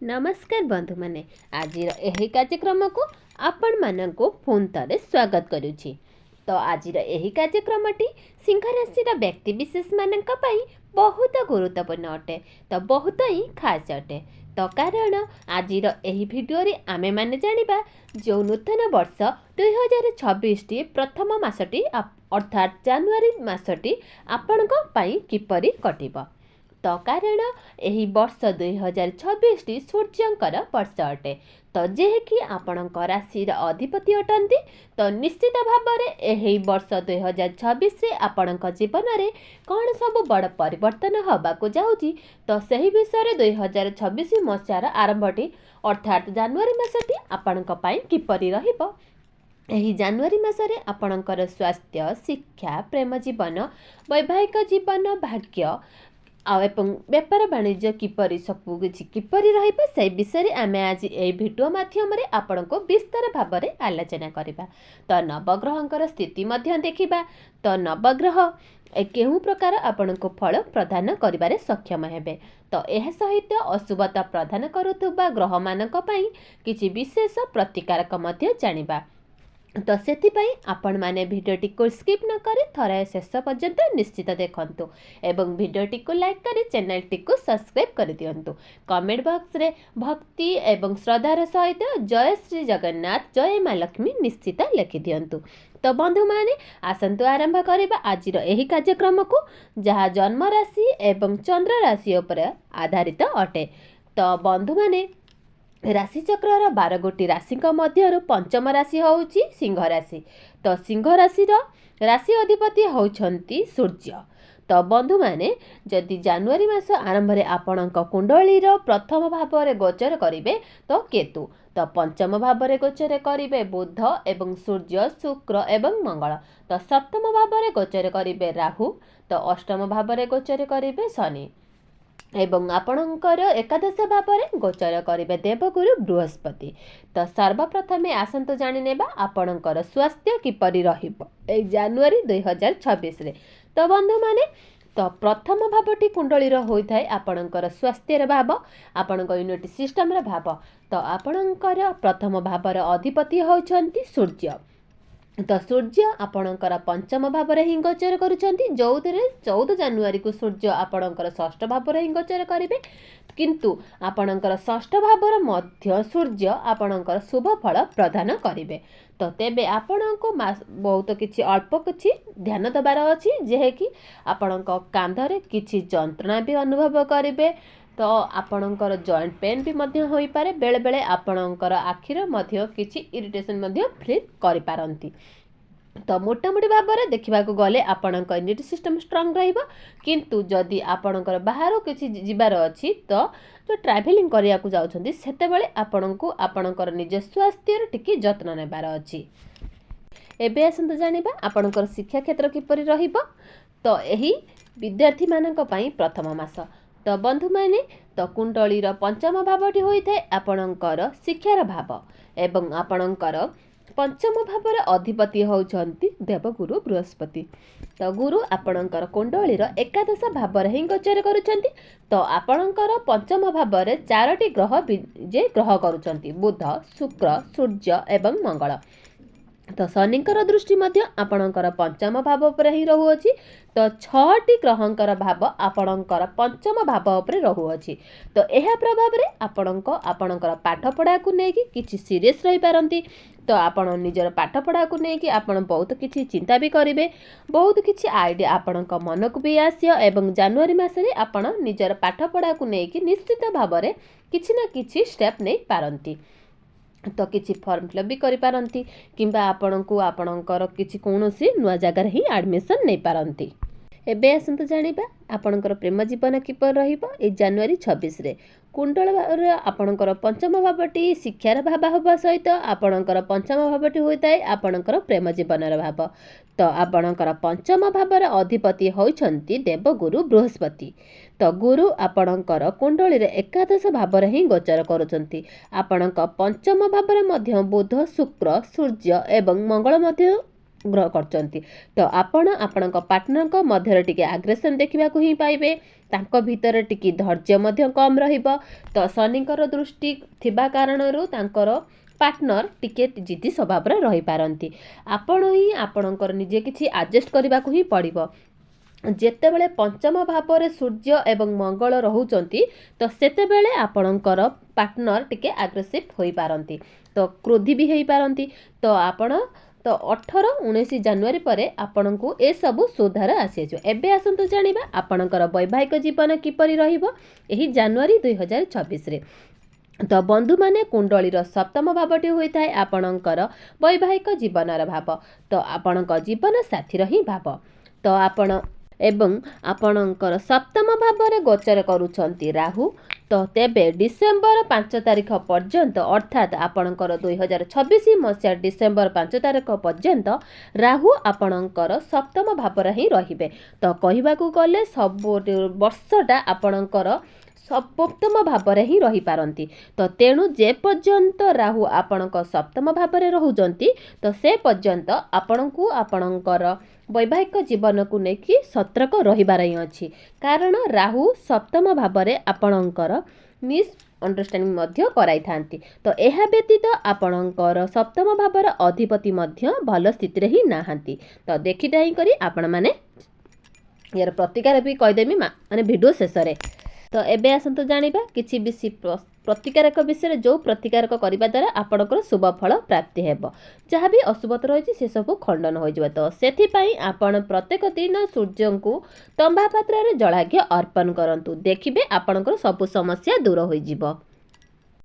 नमस्कार बंधु माने आज यही कार्यक्रम को आपण मानक पुन थे स्वागत करुछि। तो आज यही कार्यक्रमटी सिंह राशि व्यक्ति विशेष मान बहुत गुरुत्वपूर्ण अटे। तो बहुत ही खास अटे। तो कारण आज यही भिडियो आमे माने जानिबा जो नूतन वर्ष 2026 प्रथम मासटी अर्थात जनवरी मासटी आपणक पई किपरि कटिबा। तो कारण यही वर्ष 2026 सूर्यंकर वर्ष अटे। तो जेकि आपणक राशि अधिपति अटंती। तो निश्चित भाव में यही वर्ष 2026 आपणक जीवन में कौन सब बड़ परिवर्तन होबाकू जाउची। तो सही विषय 2026 मसीहार आरंभटी अर्थात जनवरी मासटी आपणक पई किपरि रहिबो। यही जनवरी मासरे आपणकर स्वास्थ्य, शिक्षा, प्रेम जीवन, वैवाहिक जीवन, भाग्य एवं व्यापार वाणिज्य किपरि सबु किछि किपरि रहिबा से विषय आमे आज ए वीडियो माध्यम रे आपण को विस्तार भाव में आलोचना करिबा। तो नवग्रहंकर स्थिति मध्य देखिबा। तो नवग्रह केहू प्रकार आपण को फल प्रदान करिबारे सक्षम हेबे। तो एह सहित अशुभता प्रदान करुथुबा ग्रह मानक पई किछि विशेष प्रतिकारक मध्य जानिबा। तो से आपण मैंने भिडियोटी को स्किप न करी थरे शेष पर्यंत निश्चित देखंतु एवं भिडियोटी को लाइक करी चैनल टी को सब्सक्राइब कर दियंतु। कमेंट बॉक्स रे भक्ति एवं श्रद्धार सहित जय श्री जगन्नाथ जय माँ लक्ष्मी निश्चित लिखि दियंतु। तो बंधु माने आसंतु आरंभ करिबा आज यही कार्यक्रम को जहाँ जन्म राशि एवं चंद्र राशि उपर आधारित अटे। तो बंधु माने राशिचक्र 12 गोटी राशि मध्य पंचम राशि होउची सिंह राशि। तो सिंह राशि राशि अधिपति होउछंती सूर्य। तो बंधु माने जदि जनवरी मास आरंभ में आपणक कुंडली प्रथम भाव में गोचर करिवे तो केतु। तो पंचम भाव में गोचर करिवे बुध एवं सूर्य, शुक्र एवं मंगल। तो सप्तम भाव में गोचर करिवे राहु। तो अष्टम भाव में गोचर करिवे शनि एवं आपणकर एकादश भाव में गोचर करिवे देवगुरु बृहस्पति। तो सर्वप्रथम आसंतु जानि नेबा आपणकर स्वास्थ्य किपरि रहिबो ए जनवरी 2026 रे। तो बंधु माने तो प्रथम भावटी कुंडली होइथाय आपणकर स्वास्थ्यर भाव, आपणक इम्यूनिटी सिस्टम भाव। तो आपणकर प्रथम भावर अधिपति होउछंती सूर्य। तो सूर्य आपणकर पंचम भाव में ही गोचर करुछंती। जो 14 जनवरी को सूर्य आपणकर षष्ठ भाव में ही गोचर करिवे। किंतु आपणकर षष्ठ भावर मध्य सूर्य आपणकर शुभ फल प्रदान करिवे। तो तेबे आपणको बहुत किछि अल्प किछि ध्यान दबार अछि जे कि आपणक कांधरे किछि जंत्रणा भी अनुभव करिवे। तो आपणकर जॉइंट पेन भी मध्य होई पारे। बेले बेले आपणकर आखिर मध्य किछि इरिटेशन मध्य फील करि पारंती। तो मोटामोटी भाव में देखा गले आपणक इम्यूनिटी सिस्टम स्ट्रांग रहिबो। किंतु जदि आपणकर बाहर किछि जिबार अछि तो जो ट्रैवलिंग करिया को जाउछंती सेतेबेले आपणको आपणकर निज स्वास्थ्यर टिके जत्न नेबार अछि। एबे आसंतु जानिबा आपणकर शिक्षा क्षेत्र किपरि रहिबो। तो एही विद्यार्थी मानक पई प्रथम मास। तो बंधु माने तो कुंडली पंचम भावटी होइथाय आपणकर शिक्षार भाव एवं आपणकर पंचम भावर अधिपति होउछंती देवगुरु बृहस्पति। तो गुरु आपणकर कुंडली एकादश भाव में ही गोचर करुछंती। तो आपणकर पंचम भाव में 4टी ग्रह जे ग्रह करुछंती बुध, शुक्र, सूर्य एवं मंगल। तो शनिकर दृष्टि मध्य आपणकर पंचम भाव पर ही रहुअछि। तो 6टी ग्रहंकर भाव आपणकर पंचम भाव उपरे रहुअछि। तो एहा प्रभाव रे आपणकर पाठ पढ़ा को नेकी किछि सीरियस रही पारंती। तो आपण निजर पाठ पढ़ा को नेकी आपण बहुत किछि चिंता भी करिवे। बहुत किछि आइडिया आपणक मन को भी आसियो एवं जनवरी मासरे आपण निजर पाठ पढ़ा को नेकी निश्चित भाव रे किछि ना किछि स्टेप नै पारंती। तो किछि फॉर्म फिलअप भी करि पारंती किंबा आपणको आपणकर किछि कोनोसी नुआ जगह ही एडमिशन नै पारंती। एबे आसंतु जानिबा आपणकर प्रेम जीवन किपर रहिबो ए जनवरी 26 रे। कुंडल आपणकर पंचम भावटी शिक्षार भाव होबा सहित आपणकर पंचम भावटी होइताय आपणकर प्रेम जीवनर भाव। तो आपणकर पंचम भावर अधिपति होइछंती देवगुरु बृहस्पति। तो गुरु आपणकर कुंडली एकादश भाव में ही गोचर करुछंती। आपणक पंचम भाव में मध्य बुध, शुक्र, सूर्य एवं मंगल मध्य ग्रह करचंती। तो आपण आपणक पार्टनर मध्य टिके आग्रेसन देखा ही पाइबे ତାଙ୍କ ଭିତରେ ଟିକେ ଧୈର୍ଯ୍ୟ ମଧ୍ୟ କମ୍ ରହିବ। ତ ଶନିଙ୍କର ଦୃଷ୍ଟି ଥିବା କାରଣରୁ ତାଙ୍କର ପାର୍ଟନର ଟିକେ ଜିଦି ସ୍ୱଭାବର ରହିପାରନ୍ତି। ଆପଣ ହିଁ ଆପଣଙ୍କର ନିଜେ କିଛି ଆଡ଼ଜଷ୍ଟ କରିବାକୁ ହିଁ ପଡ଼ିବ। ଯେତେବେଳେ ପଞ୍ଚମ ଭାବରେ ସୂର୍ଯ୍ୟ ଏବଂ ମଙ୍ଗଳ ରହୁଛନ୍ତି ତ ସେତେବେଳେ ଆପଣଙ୍କର ପାର୍ଟନର ଟିକେ ଆଗ୍ରେସିଭ୍ ହୋଇପାରନ୍ତି, ତ କ୍ରୋଧୀ ବି ହୋଇପାରନ୍ତି। ତ 18-19 ଜାନୁଆରୀ ପରେ ଆପଣଙ୍କୁ ଏସବୁ ସୁଧାର ଆସିଯିବ। ଏବେ ଆସନ୍ତୁ ଜାଣିବା ଆପଣଙ୍କର ବୈବାହିକ ଜୀବନ କିପରି ରହିବ ଏହି ଜାନୁଆରୀ 2026ରେ। ତ ବନ୍ଧୁମାନେ, କୁଣ୍ଡଳୀର ସପ୍ତମ ଭାବଟି ହୋଇଥାଏ ଆପଣଙ୍କର ବୈବାହିକ ଜୀବନର ଭାବ, ତ ଆପଣଙ୍କ ଜୀବନ ସାଥୀର ହିଁ ଭାବ। ତ ଆପଣଙ୍କର ସପ୍ତମ ଭାବରେ ଗୋଚର କରୁଛନ୍ତି ରାହୁ। ତ ତେବେ ଡିସେମ୍ବର 5 ତାରିଖ ପର୍ଯ୍ୟନ୍ତ, ଅର୍ଥାତ୍ ଆପଣଙ୍କର 2026 ମସିହା ଡିସେମ୍ବର 5 ତାରିଖ ପର୍ଯ୍ୟନ୍ତ ରାହୁ ଆପଣଙ୍କର ସପ୍ତମ ଭାବରେ ହିଁ ରହିବେ। ତ କହିବାକୁ ଗଲେ ସବୁ ବର୍ଷଟା ଆପଣଙ୍କର ସପ୍ତମ ଭାବରେ ହିଁ ରହିପାରନ୍ତି। ତ ତେଣୁ ଯେ ପର୍ଯ୍ୟନ୍ତ ରାହୁ ଆପଣଙ୍କ ସପ୍ତମ ଭାବରେ ରହୁଛନ୍ତି ତ ସେ ପର୍ଯ୍ୟନ୍ତ ଆପଣଙ୍କୁ ଆପଣଙ୍କର ବୈବାହିକ ଜୀବନକୁ ନେଇକି ସତର୍କ ରହିବାର ହିଁ ଅଛି। କାରଣ ରାହୁ ସପ୍ତମ ଭାବରେ ଆପଣଙ୍କର ମିସ୍ଅଣ୍ଡରଷ୍ଟାଣ୍ଡିଂ ମଧ୍ୟ କରାଇଥାନ୍ତି। ତ ଏହା ବ୍ୟତୀତ ଆପଣଙ୍କର ସପ୍ତମ ଭାବର ଅଧିପତି ମଧ୍ୟ ଭଲ ସ୍ଥିତିରେ ହିଁ ନାହାନ୍ତି। ତ ଦେଖିଚାହିଁ କରି ଆପଣମାନେ ଏହାର ପ୍ରତିକାର ବି କହିଦେବି ମାନେ ଭିଡ଼ିଓ ଶେଷରେ। ତ ଏବେ ଆସନ୍ତୁ ଜାଣିବା କିଛି ପ୍ରତିକାରକ ବିଷୟରେ, ଯେଉଁ ପ୍ରତିକାରକ କରିବା ଦ୍ୱାରା ଆପଣଙ୍କର ଶୁଭ ଫଳ ପ୍ରାପ୍ତି ହେବ। ଯାହା ବି ଅଶୁଭତ ରହିଛି ସେସବୁ ଖଣ୍ଡନ ହୋଇଯିବ। ତ ସେଥିପାଇଁ ଆପଣ ପ୍ରତ୍ୟେକ ଦିନ ସୂର୍ଯ୍ୟଙ୍କୁ ତମ୍ବା ପାତ୍ରରେ ଜଳାର୍ଘ୍ୟ ଅର୍ପଣ କରନ୍ତୁ। ଦେଖିବେ ଆପଣଙ୍କର ସବୁ ସମସ୍ୟା ଦୂର ହୋଇଯିବ।